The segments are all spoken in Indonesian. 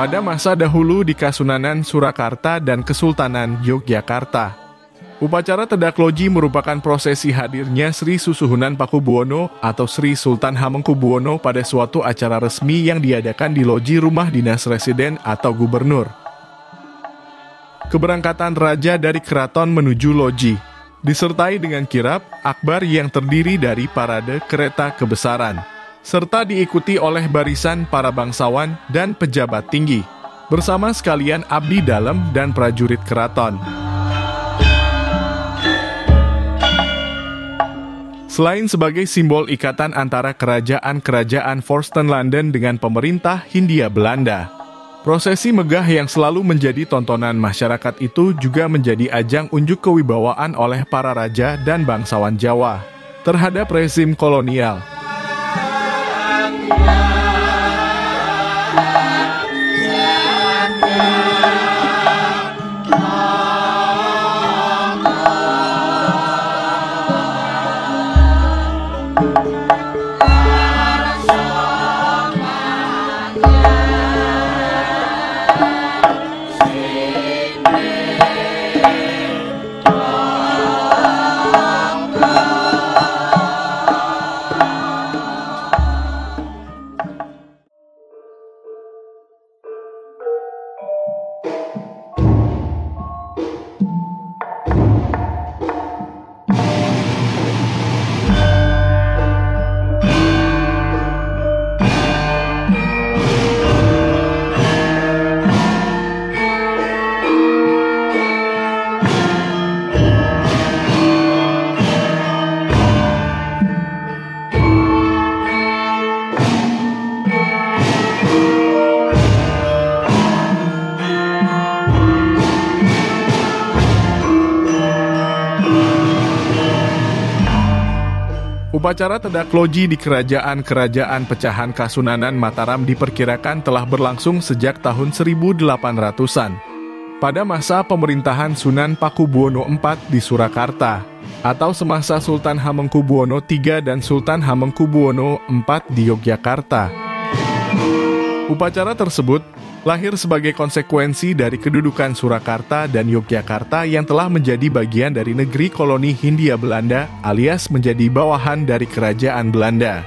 Pada masa dahulu di Kasunanan Surakarta dan Kesultanan Yogyakarta, upacara Tedakloji merupakan prosesi hadirnya Sri Susuhunan Pakubuwono atau Sri Sultan Hamengkubuwono pada suatu acara resmi yang diadakan di loji rumah dinas residen atau gubernur. Keberangkatan raja dari keraton menuju loji disertai dengan kirap akbar yang terdiri dari parade kereta kebesaran, serta diikuti oleh barisan para bangsawan dan pejabat tinggi, bersama sekalian abdi dalem dan prajurit keraton. Selain sebagai simbol ikatan antara kerajaan-kerajaan Vorstenlanden dengan pemerintah Hindia Belanda, prosesi megah yang selalu menjadi tontonan masyarakat itu juga menjadi ajang unjuk kewibawaan oleh para raja dan bangsawan Jawa terhadap rezim kolonial. Upacara Tedakloji di kerajaan-kerajaan pecahan Kasunanan Mataram diperkirakan telah berlangsung sejak tahun 1800-an, pada masa pemerintahan Sunan Pakubuwono IV di Surakarta, atau semasa Sultan Hamengkubuwono III dan Sultan Hamengkubuwono IV di Yogyakarta. Upacara tersebut lahir sebagai konsekuensi dari kedudukan Surakarta dan Yogyakarta yang telah menjadi bagian dari negeri koloni Hindia Belanda alias menjadi bawahan dari kerajaan Belanda.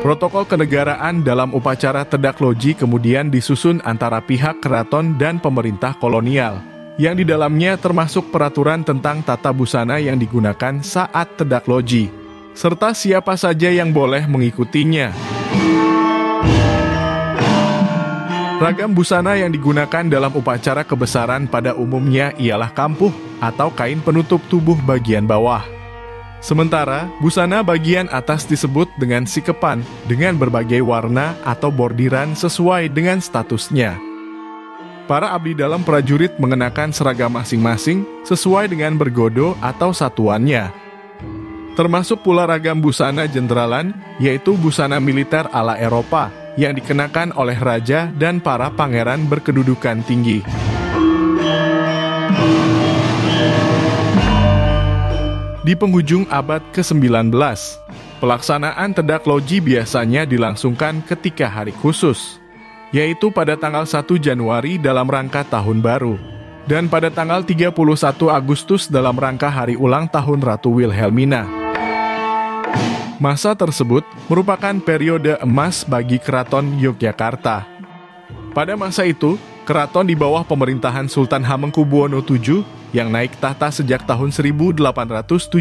Protokol kenegaraan dalam upacara Tedakloji kemudian disusun antara pihak keraton dan pemerintah kolonial, yang di dalamnya termasuk peraturan tentang tata busana yang digunakan saat Tedakloji, serta siapa saja yang boleh mengikutinya. Ragam busana yang digunakan dalam upacara kebesaran pada umumnya ialah kampuh atau kain penutup tubuh bagian bawah. Sementara, busana bagian atas disebut dengan sikepan dengan berbagai warna atau bordiran sesuai dengan statusnya. Para abdi dalam prajurit mengenakan seragam masing-masing sesuai dengan bergodo atau satuannya. Termasuk pula ragam busana jendralan, yaitu busana militer ala Eropa, yang dikenakan oleh raja dan para pangeran berkedudukan tinggi. Di penghujung abad ke-19, pelaksanaan Tedakloji biasanya dilangsungkan ketika hari khusus, yaitu pada tanggal 1 Januari dalam rangka Tahun Baru, dan pada tanggal 31 Agustus dalam rangka hari ulang tahun Ratu Wilhelmina. Masa tersebut merupakan periode emas bagi Keraton Yogyakarta. Pada masa itu, keraton di bawah pemerintahan Sultan Hamengkubuwono VII yang naik tahta sejak tahun 1877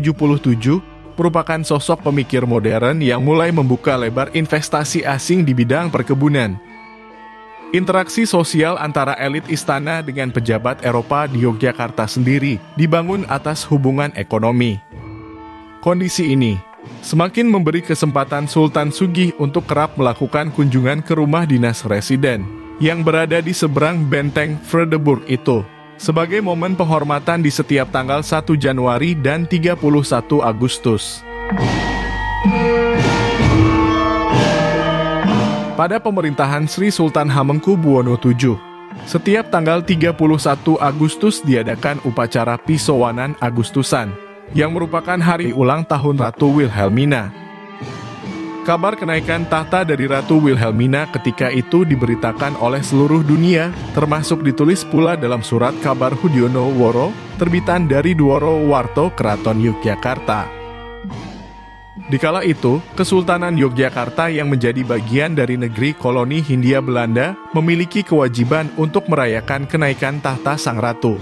merupakan sosok pemikir modern yang mulai membuka lebar investasi asing di bidang perkebunan. Interaksi sosial antara elit istana dengan pejabat Eropa di Yogyakarta sendiri dibangun atas hubungan ekonomi. Kondisi ini semakin memberi kesempatan Sultan Sugih untuk kerap melakukan kunjungan ke rumah dinas residen yang berada di seberang benteng Vredeburg itu, sebagai momen penghormatan di setiap tanggal 1 Januari dan 31 Agustus. Pada pemerintahan Sri Sultan Hamengkubuwono VII, setiap tanggal 31 Agustus diadakan upacara Pisowanan Agustusan, yang merupakan hari ulang tahun Ratu Wilhelmina. Kabar kenaikan tahta dari Ratu Wilhelmina ketika itu diberitakan oleh seluruh dunia, termasuk ditulis pula dalam surat kabar Hudiono Woro, terbitan dari Dworo Warto Keraton Yogyakarta. Dikala itu, Kesultanan Yogyakarta yang menjadi bagian dari negeri koloni Hindia Belanda memiliki kewajiban untuk merayakan kenaikan tahta sang ratu.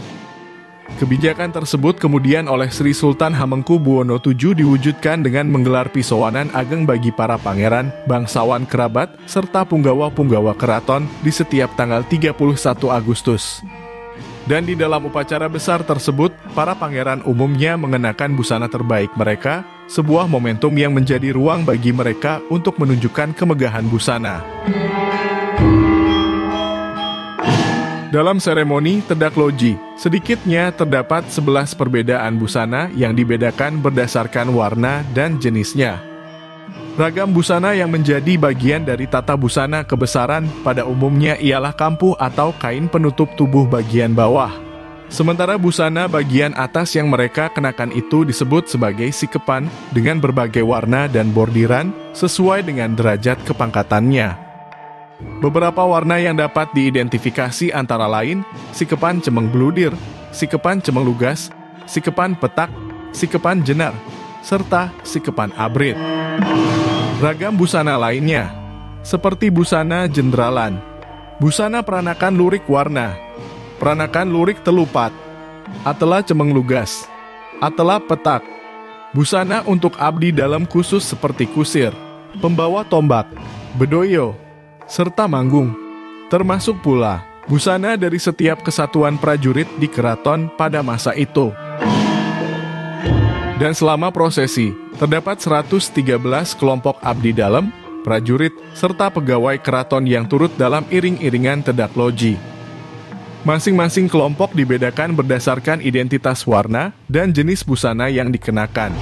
Kebijakan tersebut kemudian oleh Sri Sultan Hamengkubuwono VII diwujudkan dengan menggelar Pisowanan Ageng bagi para pangeran, bangsawan kerabat, serta punggawa-punggawa keraton di setiap tanggal 31 Agustus. Dan di dalam upacara besar tersebut, para pangeran umumnya mengenakan busana terbaik mereka, sebuah momentum yang menjadi ruang bagi mereka untuk menunjukkan kemegahan busana. Dalam seremoni Tedak Loji, sedikitnya terdapat 11 perbedaan busana yang dibedakan berdasarkan warna dan jenisnya. Ragam busana yang menjadi bagian dari tata busana kebesaran pada umumnya ialah kampuh atau kain penutup tubuh bagian bawah. Sementara busana bagian atas yang mereka kenakan itu disebut sebagai sikepan dengan berbagai warna dan bordiran sesuai dengan derajat kepangkatannya. Beberapa warna yang dapat diidentifikasi antara lain sikepan cemeng bludir, sikepan cemeng lugas, sikepan petak, sikepan jenar, serta sikepan abrit. Ragam busana lainnya, seperti busana jendralan, busana peranakan lurik warna, peranakan lurik telupat, atela cemeng lugas, atela petak, busana untuk abdi dalam khusus seperti kusir, pembawa tombak, bedoyo, serta manggung, termasuk pula busana dari setiap kesatuan prajurit di keraton pada masa itu. Dan selama prosesi, terdapat 113 kelompok abdi dalam, prajurit, serta pegawai keraton yang turut dalam iring-iringan Tedak Loji. Masing-masing kelompok dibedakan berdasarkan identitas warna dan jenis busana yang dikenakan.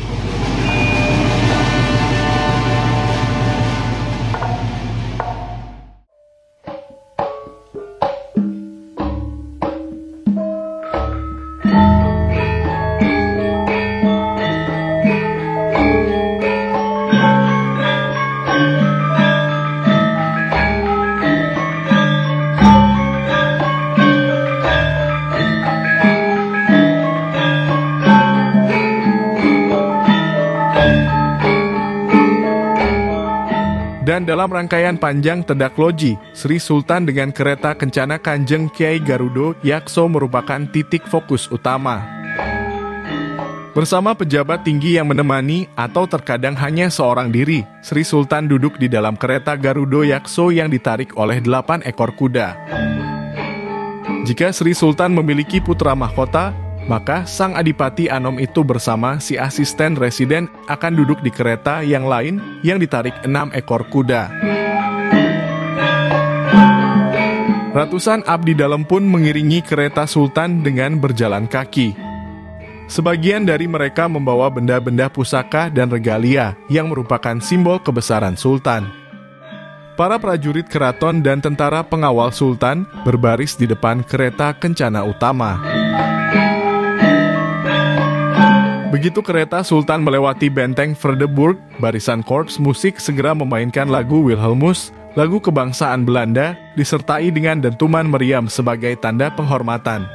Dan dalam rangkaian panjang Tedak Loji, Sri Sultan dengan kereta Kencana Kanjeng Kiai Garudo Yakso merupakan titik fokus utama. Bersama pejabat tinggi yang menemani atau terkadang hanya seorang diri, Sri Sultan duduk di dalam kereta Garudo Yakso yang ditarik oleh 8 ekor kuda. Jika Sri Sultan memiliki putra mahkota, maka sang Adipati Anom itu bersama si asisten residen akan duduk di kereta yang lain yang ditarik 6 ekor kuda. Ratusan abdi dalam pun mengiringi kereta Sultan dengan berjalan kaki. Sebagian dari mereka membawa benda-benda pusaka dan regalia yang merupakan simbol kebesaran Sultan. Para prajurit keraton dan tentara pengawal Sultan berbaris di depan kereta Kencana utama. Begitu kereta Sultan melewati benteng Vredeburg, barisan korps musik segera memainkan lagu Wilhelmus, lagu kebangsaan Belanda, disertai dengan dentuman meriam sebagai tanda penghormatan.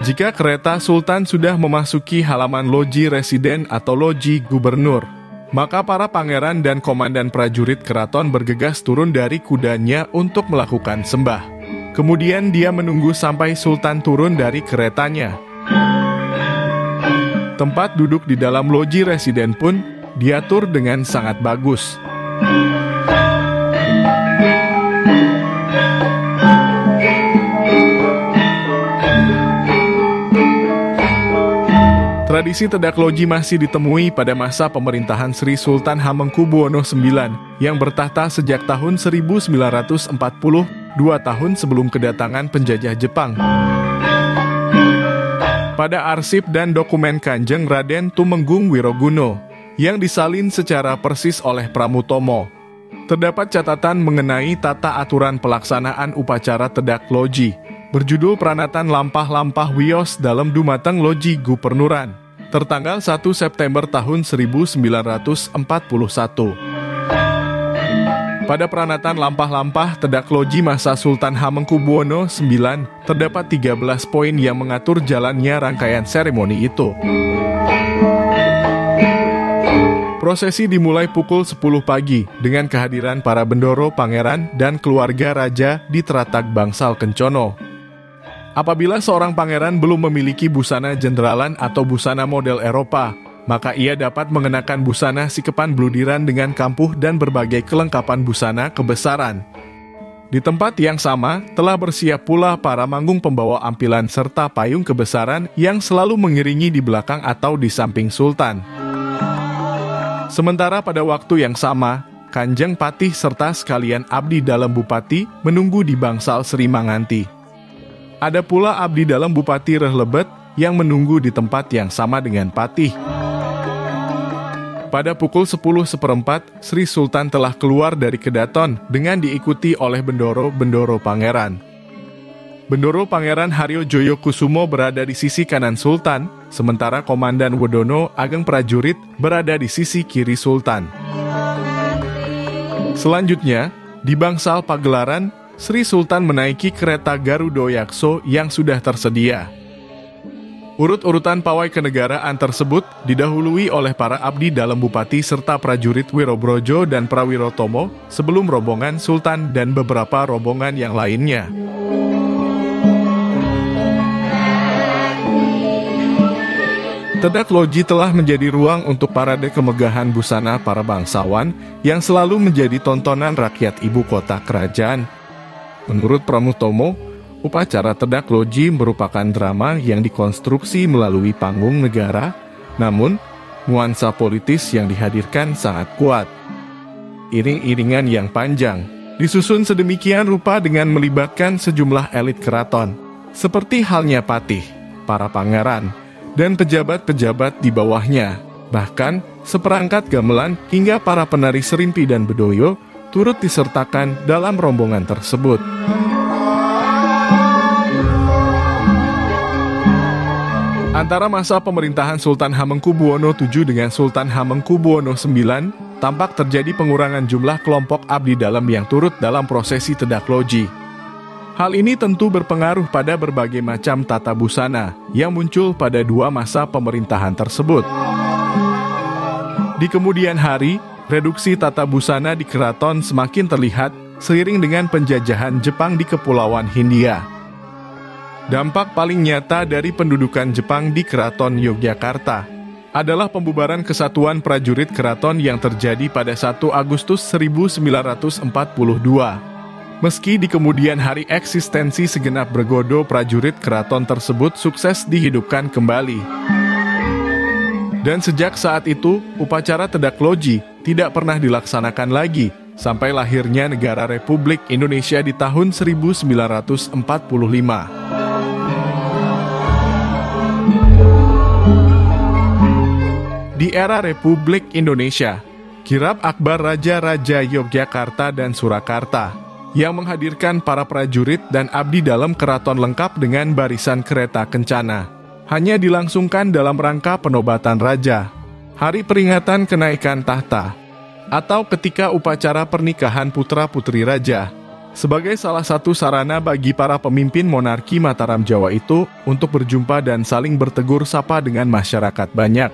Jika kereta Sultan sudah memasuki halaman loji residen atau loji gubernur, maka para pangeran dan komandan prajurit keraton bergegas turun dari kudanya untuk melakukan sembah. Kemudian dia menunggu sampai Sultan turun dari keretanya. Tempat duduk di dalam loji residen pun diatur dengan sangat bagus. Tradisi Tedak Loji masih ditemui pada masa pemerintahan Sri Sultan Hamengkubuwono IX yang bertahta sejak tahun 1940, 2 tahun sebelum kedatangan penjajah Jepang. Pada arsip dan dokumen Kanjeng Raden Tumenggung Wiroguno yang disalin secara persis oleh Pramutomo, terdapat catatan mengenai tata aturan pelaksanaan upacara Tedak Loji berjudul Pranatan Lampah-Lampah Wios dalam Dumateng Loji Gupernuran, tertanggal 1 September tahun 1941. Pada Pranatan Lampah-Lampah Tedak Loji masa Sultan Hamengkubuwono IX, terdapat 13 poin yang mengatur jalannya rangkaian seremoni itu. Prosesi dimulai pukul 10 pagi dengan kehadiran para bendoro pangeran dan keluarga raja di Teratak Bangsal Kencono. Apabila seorang pangeran belum memiliki busana jenderalan atau busana model Eropa, maka ia dapat mengenakan busana sikepan bludiran dengan kampuh dan berbagai kelengkapan busana kebesaran. Di tempat yang sama, telah bersiap pula para manggung pembawa ampilan serta payung kebesaran yang selalu mengiringi di belakang atau di samping Sultan. Sementara pada waktu yang sama, Kanjeng Patih serta sekalian abdi dalam bupati menunggu di Bangsal Sri Manganti. Ada pula abdi dalam Bupati Rehlebet yang menunggu di tempat yang sama dengan Patih. Pada pukul 10:15, Sri Sultan telah keluar dari kedaton dengan diikuti oleh bendoro-bendoro pangeran. Bendoro Pangeran Haryo Joyo Kusumo berada di sisi kanan Sultan, sementara Komandan Wedono Ageng Prajurit berada di sisi kiri Sultan. Selanjutnya, di Bangsal Pagelaran, Sri Sultan menaiki kereta Garuda Yakso yang sudah tersedia. Urut-urutan pawai kenegaraan tersebut didahului oleh para abdi dalam bupati serta prajurit Wirobrojo dan Prawirotomo sebelum rombongan Sultan dan beberapa rombongan yang lainnya. Tedak Loji telah menjadi ruang untuk parade kemegahan busana para bangsawan yang selalu menjadi tontonan rakyat ibu kota kerajaan. Menurut Pramutomo, upacara Tedak Loji merupakan drama yang dikonstruksi melalui panggung negara, namun nuansa politis yang dihadirkan sangat kuat. Iring-iringan yang panjang disusun sedemikian rupa dengan melibatkan sejumlah elit keraton, seperti halnya Patih, para pangeran, dan pejabat-pejabat di bawahnya. Bahkan seperangkat gamelan hingga para penari serimpi dan bedoyo turut disertakan dalam rombongan tersebut. Antara masa pemerintahan Sultan Hamengkubuwono VII dengan Sultan Hamengkubuwono IX, tampak terjadi pengurangan jumlah kelompok abdi dalam yang turut dalam prosesi Tedak Loji. Hal ini tentu berpengaruh pada berbagai macam tata busana yang muncul pada 2 masa pemerintahan tersebut. Di kemudian hari, reduksi tata busana di keraton semakin terlihat seiring dengan penjajahan Jepang di Kepulauan Hindia. Dampak paling nyata dari pendudukan Jepang di Keraton Yogyakarta adalah pembubaran Kesatuan Prajurit Keraton yang terjadi pada 1 Agustus 1942. Meski di kemudian hari eksistensi segenap bergodo prajurit keraton tersebut sukses dihidupkan kembali. Dan sejak saat itu, upacara Tedak Loji tidak pernah dilaksanakan lagi, sampai lahirnya negara Republik Indonesia di tahun 1945. Di era Republik Indonesia, kirap akbar Raja-Raja Yogyakarta dan Surakarta, yang menghadirkan para prajurit dan abdi dalam keraton lengkap dengan barisan kereta kencana, hanya dilangsungkan dalam rangka penobatan raja, hari peringatan kenaikan tahta, atau ketika upacara pernikahan putra-putri raja, sebagai salah satu sarana bagi para pemimpin monarki Mataram Jawa itu untuk berjumpa dan saling bertegur sapa dengan masyarakat banyak.